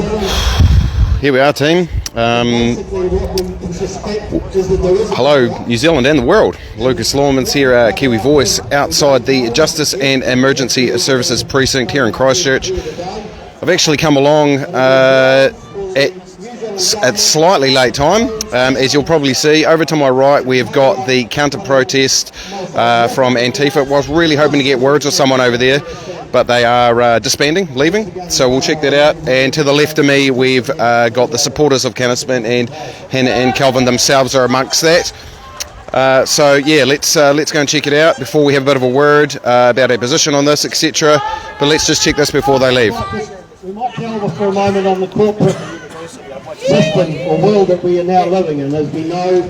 Here we are, team. Hello, New Zealand and the world. Lucas Lawman's here, Kiwi Voice, outside the Justice and Emergency Services Precinct here in Christchurch. I've actually come along at slightly late time. As you'll probably see, over to my right we've got the counter-protest from Antifa. I was really hoping to get words with someone over there, but they are disbanding, leaving, so we'll check that out. And to the left of me we've got the supporters of Counterspin, and Hannah and Calvin themselves are amongst that. So yeah, let's go and check it out before we have a bit of a word about our position on this, etc. But let's just check this before they leave. We might delve for a moment on the corporate system or world that we are now living in, as we know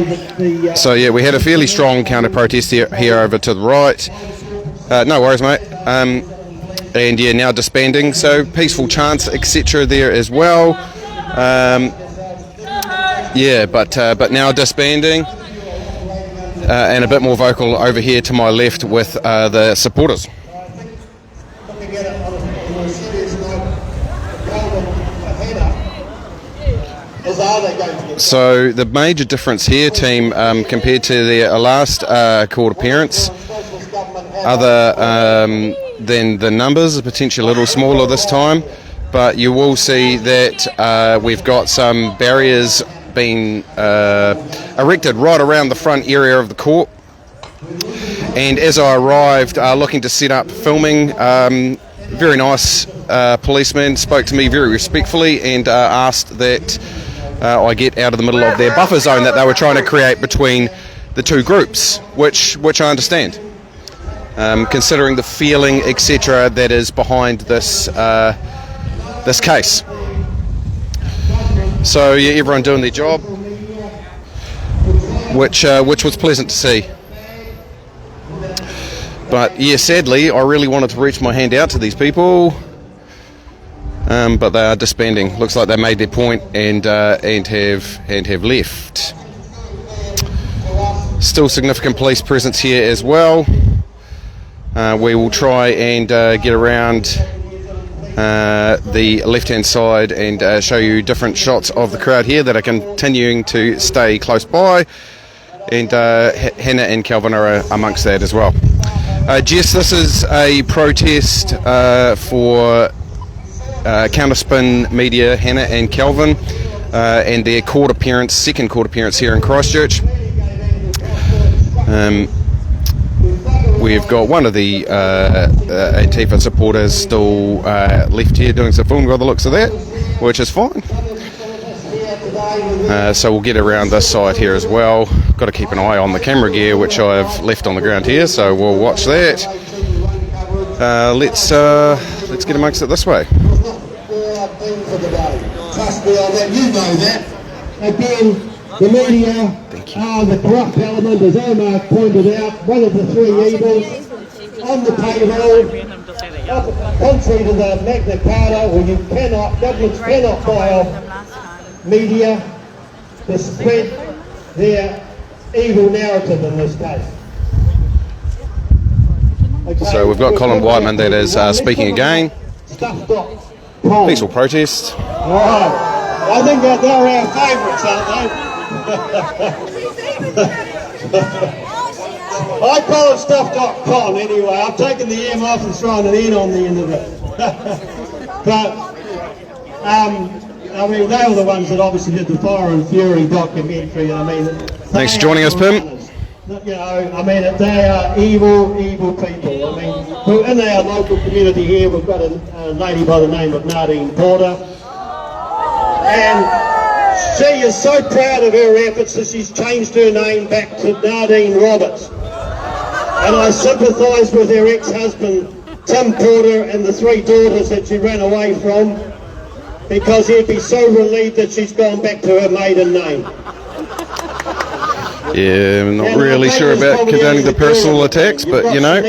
that the... So yeah, we had a fairly strong counter-protest here over to the right. No worries, mate. And yeah, now disbanding, so peaceful chants, etc. there as well. Yeah, but now disbanding, and a bit more vocal over here to my left with the supporters. So the major difference here, team, compared to their last court appearance, other than the numbers are potentially a little smaller this time, but you will see that we've got some barriers being erected right around the front area of the court. And as I arrived looking to set up filming, very nice policeman spoke to me very respectfully and asked that I get out of the middle of their buffer zone that they were trying to create between the two groups, which I understand, considering the feeling, etc., that is behind this this case. So yeah, everyone doing their job, which was pleasant to see. But yeah, sadly, I really wanted to reach my hand out to these people, but they are disbanding. Looks like they made their point and have left. Still significant police presence here as well. We will try and get around the left-hand side and show you different shots of the crowd here that are continuing to stay close by, and Hannah and Calvin are amongst that as well. Jess, this is a protest for Counterspin Media, Hannah and Calvin, and their court appearance, second court appearance here in Christchurch. We've got one of the Antifa supporters still left here doing some filming by the looks of that, which is fine. So we'll get around this side here as well. Got to keep an eye on the camera gear, which I've left on the ground here, so we'll watch that. Let's get amongst it this way. Trust me on that, you know that. Again, the media are the corrupt element, as Omar pointed out, one of the three evils on the payroll. Contrary to the Magna Carta, where governments cannot buy off media to spread their evil narrative in this case. Okay, so we've got Colin Whiteman that is speaking again. Peaceful protest. Right. I think that they're our favourites, aren't they? I call it stuff.com anyway. I've taken the M off and thrown an N on the end of it. But, I mean, they were the ones that obviously did the Fire and Fury documentary. I mean, thanks for joining us, Pim. You know, I mean, they are evil, evil people. I mean, in our local community here, we've got a lady by the name of Nadine Porter. And she is so proud of her efforts that she's changed her name back to Nadine Roberts. And I sympathise with her ex-husband, Tim Porter, and the three daughters that she ran away from, because he'd be so relieved that she's gone back to her maiden name. Yeah, I'm not really sure about condoning the personal attacks, but you know.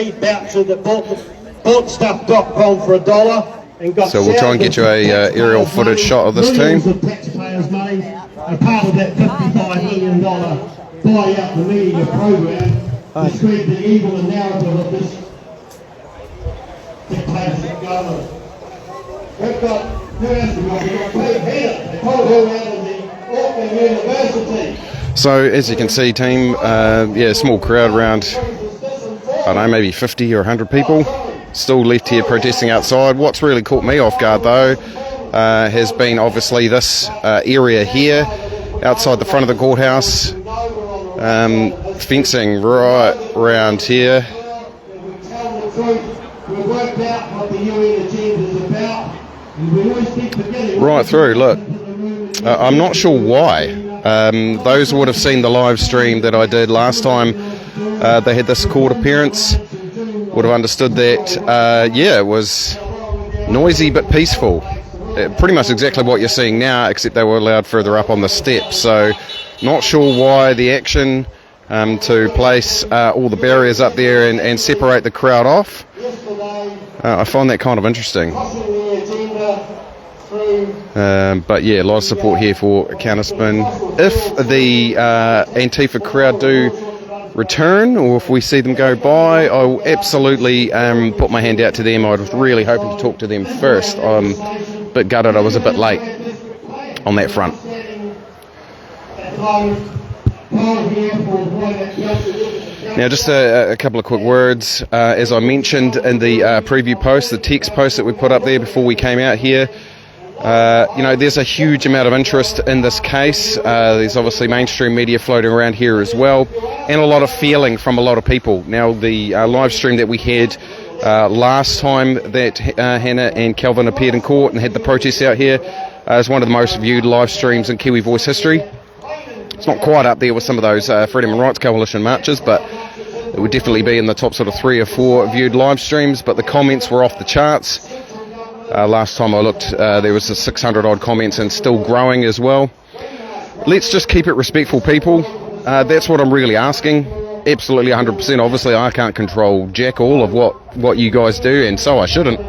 Bought stuff.com for $1. So we'll try and get you a aerial footage shot of this team. Of taxpayers' money are part of that $55 million buy out the media program to spread the evil and narrative of this dictatorship government. we've got Pete Heath, the Colorado out of the Auckland University. So as you can see, team, yeah, small crowd around, I don't know, maybe 50 or 100 people still left here protesting outside. What's really caught me off guard though has been obviously this area here outside the front of the courthouse, fencing right around here. Right through, look. I'm not sure why. Those would have seen the live stream that I did last time they had this court appearance would have understood that, yeah, it was noisy but peaceful. Pretty much exactly what you're seeing now, except they were allowed further up on the steps. So not sure why the action to place all the barriers up there and separate the crowd off. I find that kind of interesting. But yeah, a lot of support here for Counterspin. If the Antifa crowd do return, or if we see them go by, I will absolutely put my hand out to them. I was really hoping to talk to them first. I'm a bit gutted I was a bit late on that front. Now just a couple of quick words. As I mentioned in the preview post, the text post that we put up there before we came out here, you know, there's a huge amount of interest in this case. There's obviously mainstream media floating around here as well, and a lot of feeling from a lot of people. Now the live stream that we had last time that Hannah and Calvin appeared in court and had the protests out here is one of the most viewed live streams in Kiwi Voice history. It's not quite up there with some of those Freedom and Rights Coalition marches, but it would definitely be in the top sort of 3 or 4 viewed live streams. But the comments were off the charts. Last time I looked, there was 600 odd comments and still growing as well. Let's just keep it respectful, people. That's what I'm really asking. Absolutely 100%. Obviously, I can't control jack all of what you guys do, and so I shouldn't.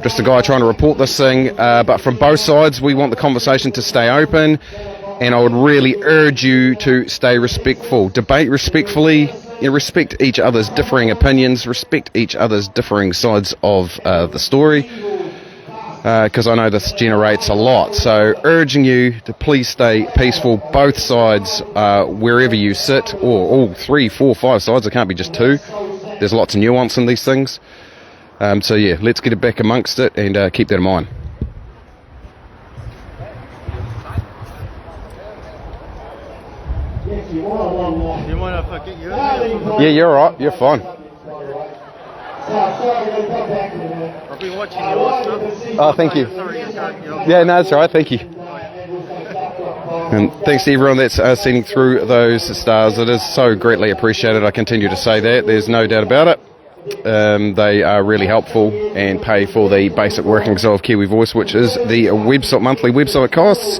Just a guy trying to report this thing. But from both sides, we want the conversation to stay open, and I would really urge you to stay respectful. Debate respectfully. You know, respect each other's differing opinions. Respect each other's differing sides of the story. Because I know this generates a lot. So urging you to please stay peaceful, both sides, wherever you sit, or all 3, 4, 5 sides. It can't be just 2. There's lots of nuance in these things. So yeah, let's get it back amongst it and keep that in mind. Yeah, you're alright. You're fine. I've been watching your stuff. Oh, thank you. Yeah, no, that's all right. Thank you. And thanks to everyone that's sending through those stars. It is so greatly appreciated. I continue to say that. There's no doubt about it. They are really helpful and pay for the basic workings of Kiwi Voice, which is the monthly website costs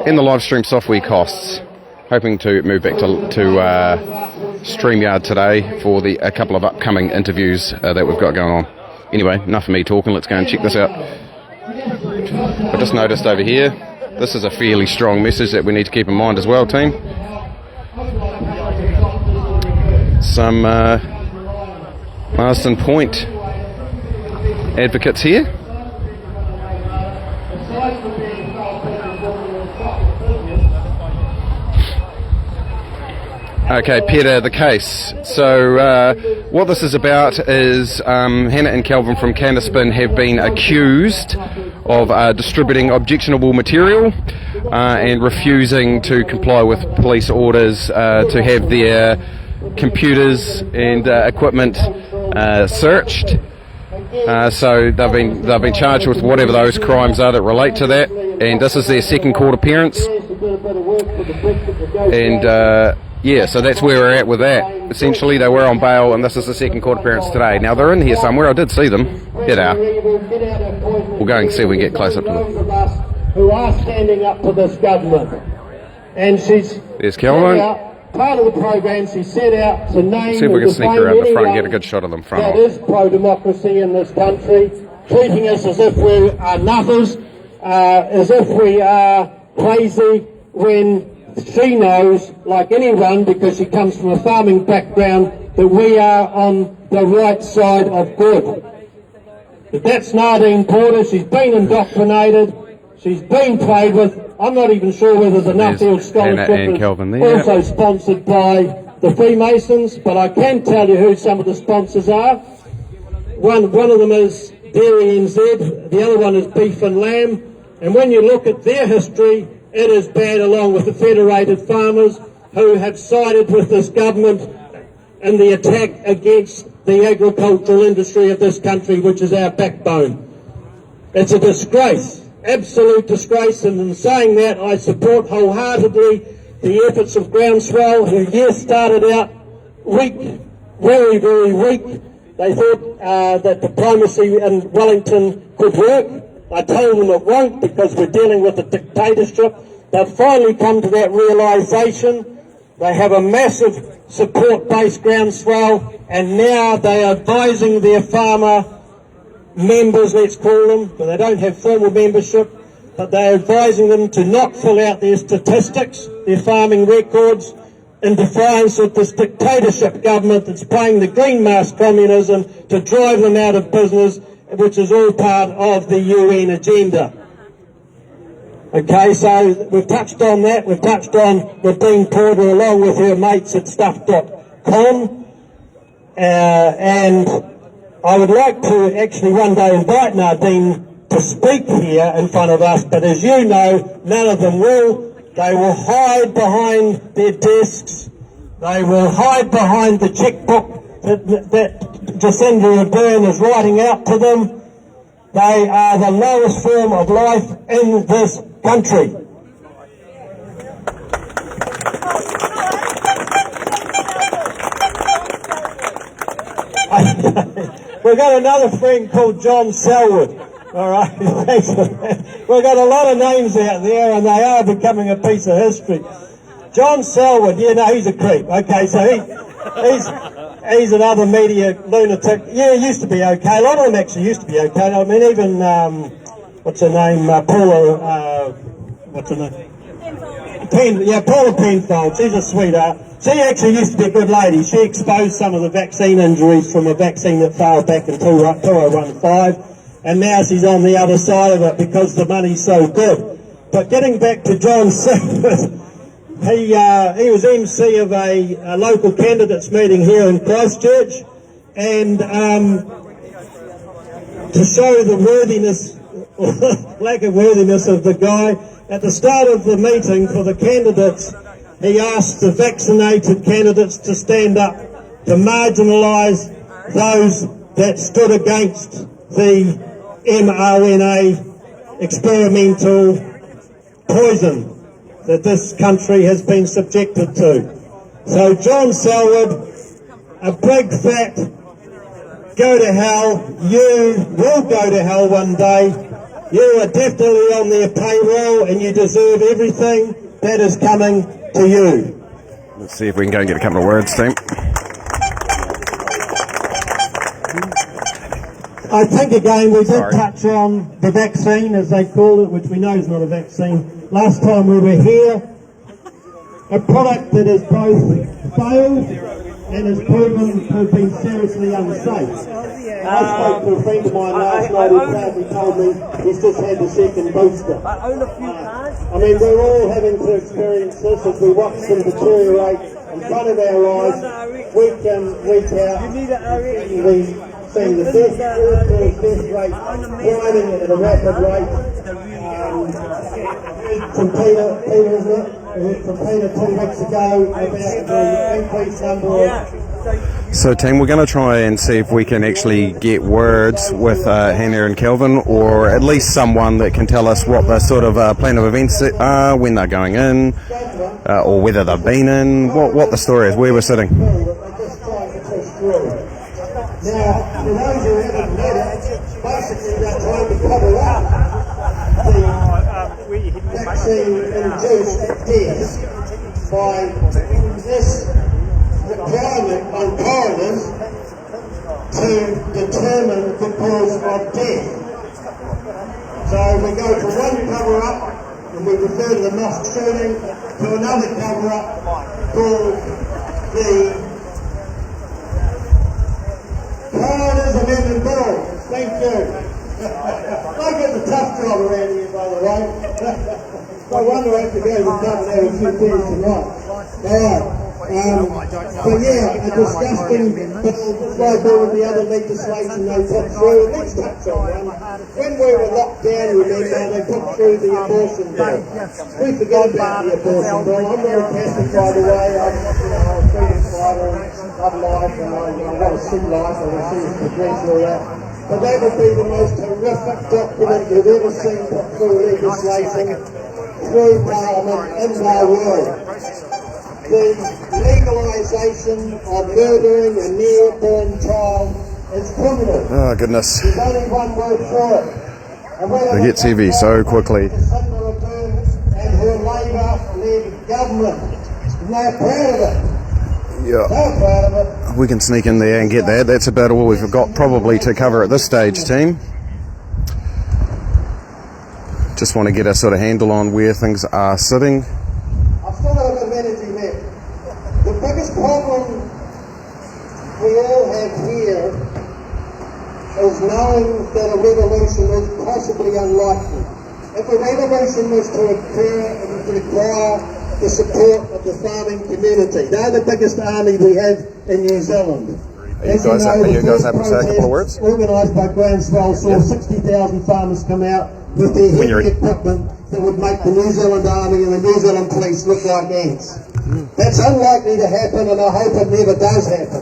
and the live stream software costs. Hoping to move back to StreamYard today for a couple of upcoming interviews that we've got going on. Anyway, enough of me talking. Let's go and check this out. I just noticed over here, this is a fairly strong message that we need to keep in mind as well, team. Some Marsden Point advocates here. Okay, Peter, the case. So what this is about is Hannah and Calvin from Counterspin have been accused of distributing objectionable material and refusing to comply with police orders to have their computers and equipment searched. So they've been charged with whatever those crimes are that relate to that, and this is their second court appearance. And yeah, so that's where we're at with that. Essentially, they were on bail, and this is the second court appearance today. Now, they're in here somewhere. I did see them. Here they are. We'll go and see if we can get close up to them. Who are standing up to this government. And she's... There's Calvin. Part of the program, she set out to name... See if we can sneak around the front and get a good shot of them front. That is pro-democracy in this country, treating us as if we are nutters, as if we are crazy, when she knows, like anyone, because she comes from a farming background, that we are on the right side of good. But that's Nardine Porter. She's been indoctrinated. She's been played with. I'm not even sure whether the Nuffield Scholarship is also sponsored by the Freemasons, but I can tell you who some of the sponsors are. One of them is Dairy NZ, the other one is Beef and Lamb, and when you look at their history, it is bad, along with the Federated Farmers, who have sided with this government in the attack against the agricultural industry of this country, which is our backbone. It's a disgrace, absolute disgrace, and in saying that, I support wholeheartedly the efforts of Groundswell, who started out weak, very, very weak. They thought that diplomacy in Wellington could work. I told them it won't, because we're dealing with a dictatorship. They've finally come to that realisation. They have a massive support base, Groundswell, and now they are advising their farmer members, let's call them, but they don't have formal membership, but they're advising them to not fill out their statistics, their farming records, in defiance of this dictatorship government that's playing the green mask communism to drive them out of business, which is all part of the UN agenda. Okay, so we've touched on that. We've touched on Nadine Porter along with her mates at stuff.com. And I would like to actually one day invite Nadine to speak here in front of us, but as you know, none of them will. They will hide behind their desks. They will hide behind the checkbook that Jacinda Ardern is writing out to them. They are the lowest form of life in this country. We've got another friend called John Selwood. All right, thanks for that. We've got a lot of names out there, and they are becoming a piece of history. John Selwood, he's a creep. Okay, so he's another media lunatic. Yeah, he used to be okay. A lot of them actually used to be okay. I mean, even what's her name? Paula. What's her name? Paula Penfold. She's a sweetheart. She actually used to be a good lady. She exposed some of the vaccine injuries from a vaccine that failed back in 2015. And now she's on the other side of it because the money's so good. But getting back to John Selwood, he was MC of a local candidates meeting here in Christchurch, and to show the worthiness, or lack of worthiness of the guy, at the start of the meeting for the candidates, he asked the vaccinated candidates to stand up to marginalise those that stood against the mRNA experimental poison that this country has been subjected to. So John Selwood, a big fat go to hell. You will go to hell one day. You are definitely on their payroll, and you deserve everything that is coming to you. Let's see if we can go and get a couple of words, team. I think again we did touch on the vaccine, as they call it, which we know is not a vaccine. Last time we were here, a product that has both failed and has proven to have been seriously unsafe. I spoke to a friend of mine last night who proudly told me he's just had the second booster. I mean, we're all having to experience this as we watch them deteriorate in front of our eyes, week in, week out. Seeing the death rate climbing at a rapid rate. From Peter, isn't it? From Peter 2 weeks ago about the increased number of... So team, we're going to try and see if we can actually get words with Hannah and Kelvin, or at least someone that can tell us what the sort of plan of events are, when they're going in, or whether they've been in, what the story is, where we're sitting. Now, for those who haven't met it, basically they're trying to cover up the vaccine-induced deaths by this requirement on coroners to determine the cause of death. So we go from one cover-up, and we refer to the mosque shooting, to another cover-up called the Coroners Amendment Bill. Thank you. I get the tough job around here, by the way. I wonder if to go to the pub and have a few beers tonight. Alright. But yeah, a disgusting bill, just like all of the other legislation they put through. Let's touch on one. When we were locked down, remember, they put through the abortion bill. We forget about the abortion bill. I'm not a Catholic, by the way. I'm a freedom fighter, love life, and I want to see life, I want to see it progress and all that. But that would be the most horrific document you've ever seen put through legislation, through Parliament, in our world. The legalisation of murdering a near-born child is criminal. Oh, goodness. There's only one word for it. It gets heavy so quickly. Senator Ardern and her Labour-led government. They're proud of it. Yeah. They're proud of it. We can sneak in there and get that. That's about all we've got probably to cover at this stage, team. Just want to get a sort of handle on where things are sitting. I've still got a bit of energy left. The biggest problem we all have here is knowing that a revolution is possibly unlikely. If a revolution was to occur, it would require the support of the farming community. They're the biggest army we have in New Zealand. Are you guys happy to say a couple of words? Organised by Groundswell saw 60,000 farmers come out with their heavy equipment that would make the New Zealand Army and the New Zealand Police look like ants. That's unlikely to happen, and I hope it never does happen.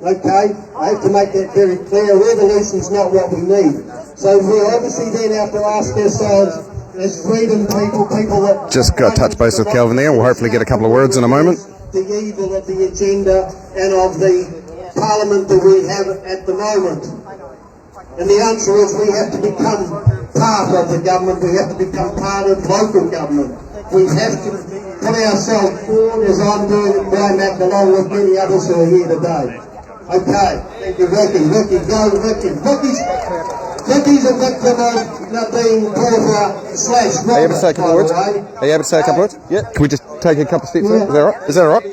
Okay? I have to make that very clear. Revolution's not what we need. So we obviously then have to ask ourselves, as freedom people that... Just got touch base with Kelvin there. We'll hopefully get a couple of words in a moment. The evil of the agenda and of the Parliament that we have at the moment. And the answer is we have to become part of the government. We have to become part of local government. We have to put ourselves forward, as I'm doing at Brymac, along with many others who are here today. Okay, thank you, Vicky. Vicky, go, Vicky. Vicky's a victim of not being brought out / Are you able to say a couple of words? Are you able to say a couple of words? Yeah. Can we just take a couple of steps? Is that all right? Is that all right?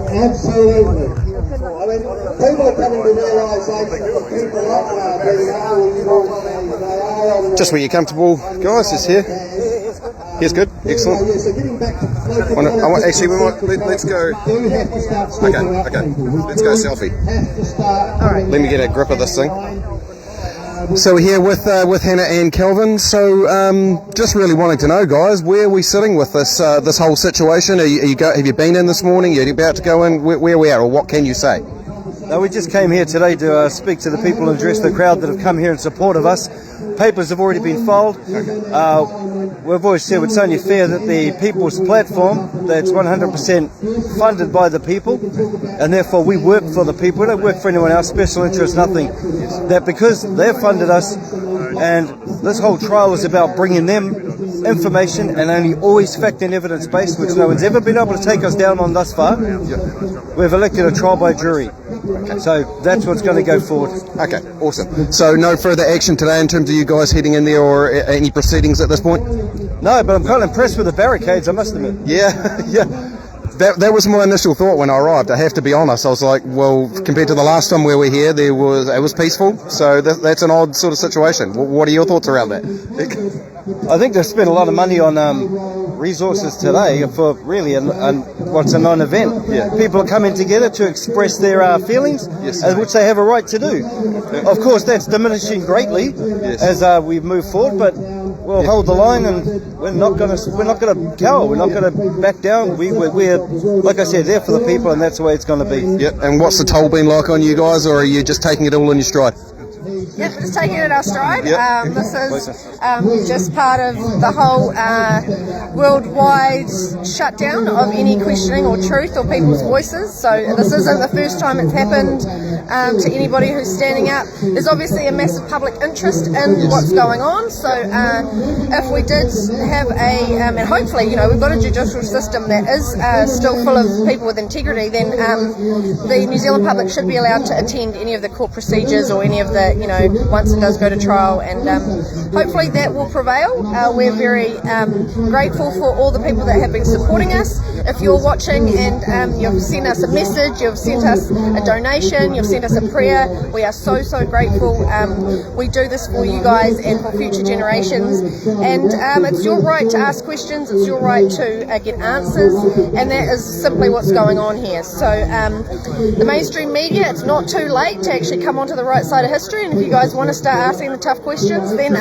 Absolutely. I mean, people are coming to realisation that people are being old, they are on... Just where you're comfortable, guys. Just here. Here's good. Excellent. Actually, we might let's go. Okay. Let's go selfie. All right. Let me get a grip of this thing. So we're here with Hannah and Kelvin. So just really wanting to know, guys, where are we sitting with this this whole situation? Have you been in this morning? Are you about to go in? Where are we at, or what can you say? No, we just came here today to speak to the people and address the crowd that have come here in support of us. Papers have already been filed. We've always said it's only fair that the People's Platform, that's 100% funded by the people, and therefore we work for the people. We don't work for anyone else, special interest, nothing. That because they've funded us, and this whole trial is about bringing them information and only always fact and evidence based, which no one's ever been able to take us down on thus far. We've elected a trial by jury. So that's what's going to go forward. Okay, awesome. So no further action today in terms of you guys heading in there or any proceedings at this point? No, but I'm kind of impressed with the barricades, I must admit. Yeah, yeah. That was my initial thought when I arrived. I have to be honest. I was like, well, compared to the last time we were here, it was peaceful. So that's an odd sort of situation. What are your thoughts around that? I think they've spent a lot of money on resources today for really what's a non-event. Yeah. People are coming together to express their feelings, yes, which they have a right to do. Of course, that's diminishing greatly as we move forward, but we'll hold the line, and we're not going to cower. We're not going to back down. We're like I said, there for the people, and that's the way it's going to be. Yep. And what's the toll been like on you guys, or are you just taking it all in your stride? Yep, just taking it at our stride. Yep. This is just part of the whole worldwide shutdown of any questioning or truth or people's voices. So this isn't the first time it's happened to anybody who's standing up. There's obviously a massive public interest in what's going on. So if we did have and hopefully, we've got a judicial system that is still full of people with integrity, then the New Zealand public should be allowed to attend any of the court procedures or any of the, once it does go to trial, and hopefully that will prevail. We're very grateful for all the people that have been supporting us. If you're watching and you've sent us a message, you've sent us a donation, you've sent us a prayer, we are so grateful. We do this for you guys and for future generations, and it's your right to ask questions, it's your right to get answers, and that is simply what's going on here. So the mainstream media, it's not too late to actually come onto the right side of history, and if you guys want to start asking the tough questions, then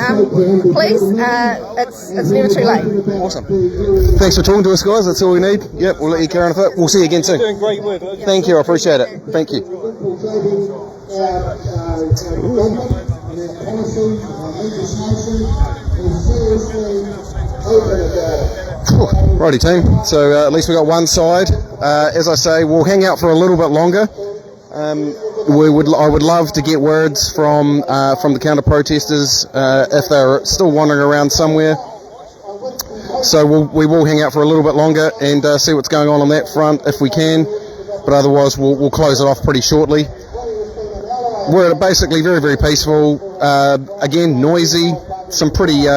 please, it's never too late. Awesome. Thanks for talking to us, guys. That's all we need. Yep, we'll let you carry on with it. We'll see you again soon. Doing great work. Thank you, I appreciate it. Thank you. Righty team, so at least we got one side. As I say, we'll hang out for a little bit longer. I would love to get words from the counter protesters if they're still wandering around somewhere. So we will hang out for a little bit longer and see what's going on that front if we can. But otherwise, we'll close it off pretty shortly. We're basically very peaceful. Again, noisy. Some pretty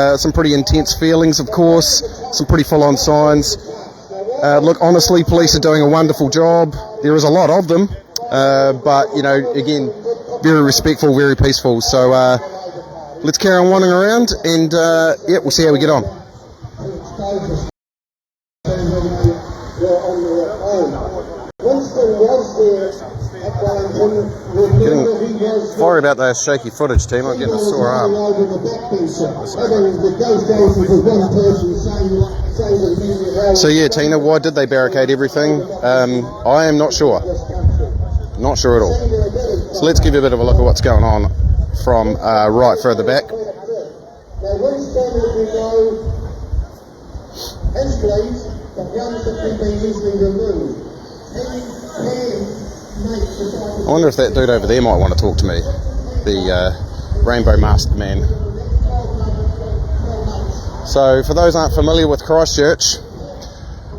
intense feelings, of course. Some pretty full-on signs. Look, honestly, police are doing a wonderful job. There is a lot of them, but you know, again, very respectful, very peaceful. So let's carry on wandering around, and yeah, we'll see how we get on. Sorry about those shaky footage, team. I'm getting a sore arm. So yeah, Tina, why did they barricade everything? I am not sure. Not sure at all. So let's give you a bit of a look at what's going on from right further back. I wonder if that dude over there might want to talk to me, the rainbow masked man. So for those aren't familiar with Christchurch,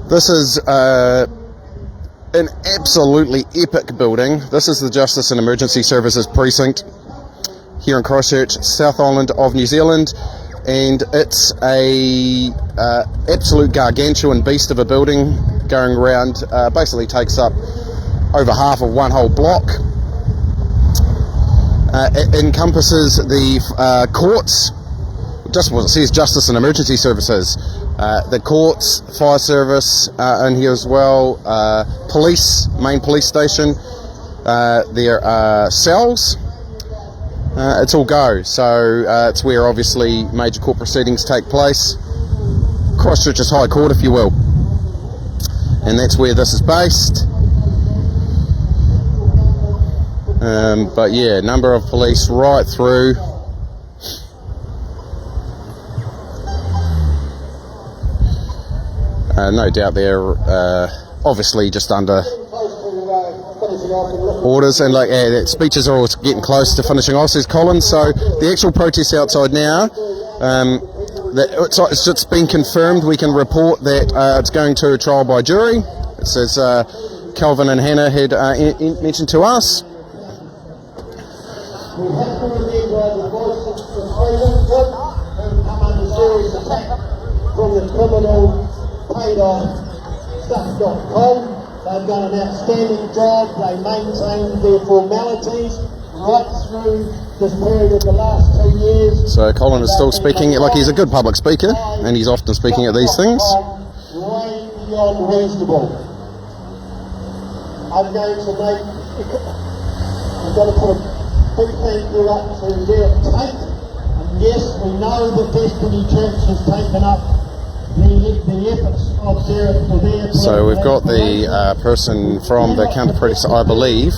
this is an absolutely epic building. This is the Justice and Emergency Services Precinct here in Christchurch, South Island of New Zealand, and it's a absolute gargantuan beast of a building going around, basically takes up over half of one whole block. It encompasses the courts, just what it says, Justice and Emergency Services, the courts, fire service in here as well, police, main police station, their cells, it's all go. So it's where obviously major court proceedings take place. Christchurch's High Court, if you will, and that's where this is based. But yeah, number of police right through. No doubt they're obviously just under orders, and like speeches are all getting close to finishing off, says Colin. So the actual protest outside now, it's been confirmed. We can report that it's going to a trial by jury. It says Calvin and Hannah had mentioned to us. We have to remember the voice of the freedom group who come under serious attack from the criminal paid-off-stuff.com. They've done an outstanding job. They maintained their formalities right through this period of the last 2 years. So Colin is still speaking, like he's a good public speaker, and he's often speaking at these things. Way beyond reasonable. I'm going to make... I've got to put a big thank you up to Derek Tate. And yes, we know that Destiny Church has taken up the efforts of Derek for their... So we've got the person from the counter protest, I believe,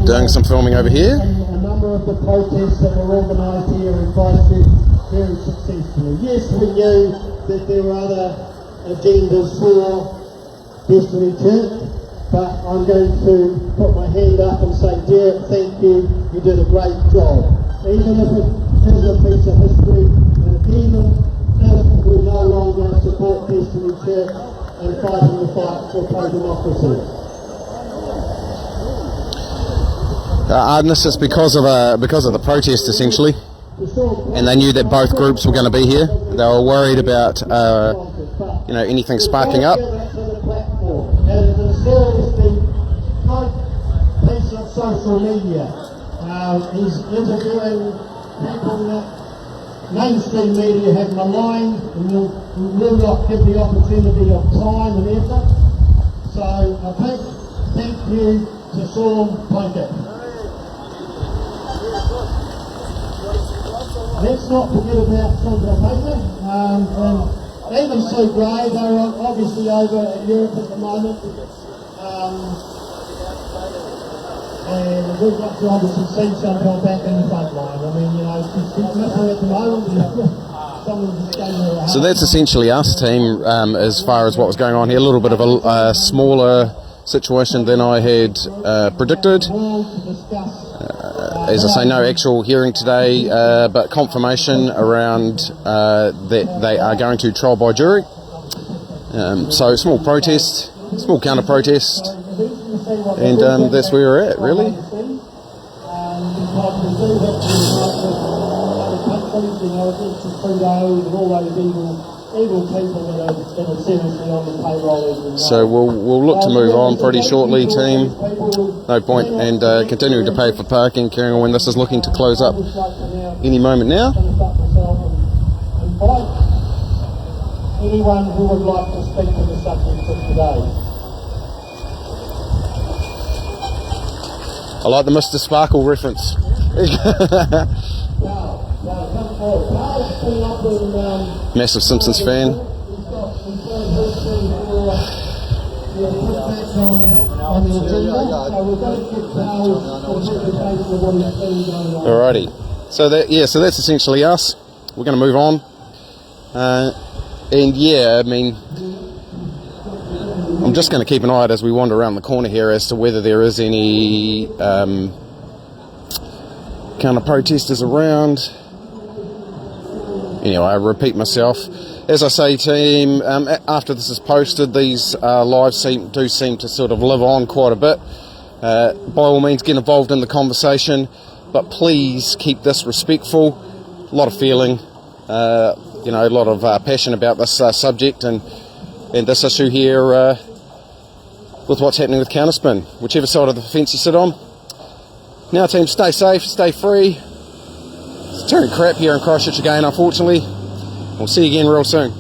doing some filming over here. A number of the protests that were organised here in Christchurch very successfully. Yes, we knew that there were other agendas for Destiny Church, but I'm going to put my hand up and say, Derek, thank you, you did a great job. Even if it is a piece of history, and even if we no longer support Destiny Church and fighting the fight for pro-democracy. Ardennis, it's because of the protest essentially, and they knew that both groups were going to be here. They were worried about anything sparking up. Piece of social media. He's interviewing people that mainstream media have maligned and will not give the opportunity of time and effort. So a big thank you to Saul Plunkett. Let's not forget about Silver Paper. And even Sue Gray, they're obviously over at Europe at the moment. And we've got to obviously see somehow back in the front line. I mean, she's missing at the moment. Someone's going to So that's essentially us, team, as far as what was going on here. A little bit of a smaller situation than I had predicted. As I say, no actual hearing today, but confirmation around that they are going to trial by jury. So small protest, small counter protest, and that's where we're at, really. So we'll look to move on pretty shortly, team. No point and continuing to pay for parking, carrying on when this is looking to close up any moment now. Anyone who would like to speak to the subject of today. I like the Mr. Sparkle reference. Massive Simpsons fan. Alrighty. So that's essentially us. We're going to move on. And yeah, I mean, I'm just going to keep an eye out as we wander around the corner here as to whether there is any kind of protesters around. Anyway, I repeat myself. As I say, team, after this is posted, these lives do seem to sort of live on quite a bit. By all means, get involved in the conversation, but please keep this respectful. A lot of feeling, a lot of passion about this subject and this issue here with what's happening with Counterspin, whichever side of the fence you sit on. Now, team, stay safe, stay free. It's turning crap here in Christchurch again, unfortunately. We'll see you again real soon.